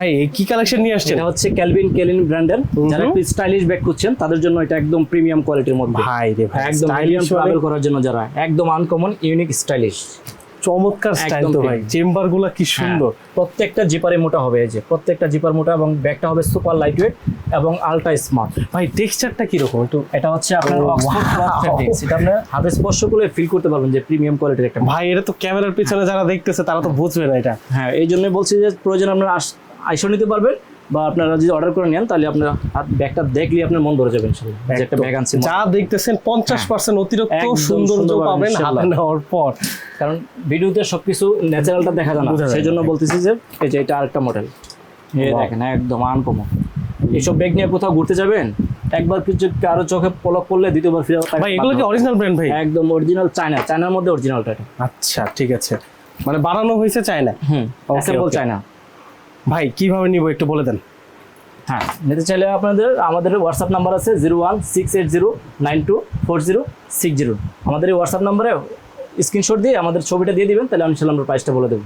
ভাই কি কালেকশন নিয়ে আসছেন? এটা হচ্ছে ক্যালভিন কেলিন ব্র্যান্ডের, যারা একটু স্টাইলিশ ব্যাগ খুঁজছেন তাদের জন্য এটা একদম প্রিমিয়াম কোয়ালিটির মধ্যে। ভাই রে ভাই, একদম মিডিয়াম ট্রাভেল করার জন্য, যারা একদম আনকমন ইউনিক স্টাইলিশ, চমৎকার স্টাইল তো ভাই। চেম্বার গুলা কি সুন্দর। প্রত্যেকটা জিপারে মোটা হবে, এই যে প্রত্যেকটা জিপার মোটা, এবং ব্যাগটা হবে সুপার লাইটওয়েট এবং আলট্রা স্মার্ট। ভাই টেক্সচারটা কি রকম একটু? এটা হচ্ছে আপনার অক্সফোর্ড ক্লথ ফেব্রিক্স, এটা আপনি হাতে স্পর্শ করলে ফিল করতে পারবেন যে প্রিমিয়াম কোয়ালিটির একটা। ভাই এটা তো ক্যামেরার পিছনে যারা দেখতেছে তারা তো বুঝবে না এটা। হ্যাঁ, এই জন্যই বলছি যে প্রয়োজন আপনারা আইসা নিতে পারবেন, বা আপনারা যদি অর্ডার করে নেন তাহলে আপনার ব্যাগটা দেখলে আপনার মন ভরে যাবে ইনশাআল্লাহ। যে একটা ব্যাগ আনছি, যা দেখতেছেন 50% অতিরিক্ত একদম সৌন্দর্য সুন্দর পাবেন ইনশাআল্লাহ। হাতে নেওয়ার পর। কারণ ভিডিওতে সবকিছু ন্যাচারালটা দেখা যায় না, বোঝা যায় সেই জন্য না। বলতেছি যে এই যে এটা আরেকটা মডেল, এই দেখেন একদম আনকমন। এইসব ব্যাগ নিয়ে কোথাও ঘুরতে যাবেন, একবার কিছু কারো চোখে পলক পড়লে দ্বিতীয়বার ফিরে ভাই এগুলো কি অরিজিনাল ব্র্যান্ড ভাই? একদম অরিজিনাল চায়নার মধ্যে অরিজিনালটা এটা। আচ্ছা ঠিক আছে, মানে বানানো হয়েছে চায়না। Assemble China. ভাই কিভাবে নিব একটু বলে দেন। হ্যাঁ, নিতে চাইলে আমাদের হোয়াটসঅ্যাপ নাম্বার আছে 01680924060। আমাদের এই হোয়াটসঅ্যাপ নাম্বারে স্ক্রিনশট দিয়ে আমাদের ছবিটা দিয়ে দিবেন, তাহলে ইনশাআল্লাহ আমরা প্রাইসটা বলে দেবো।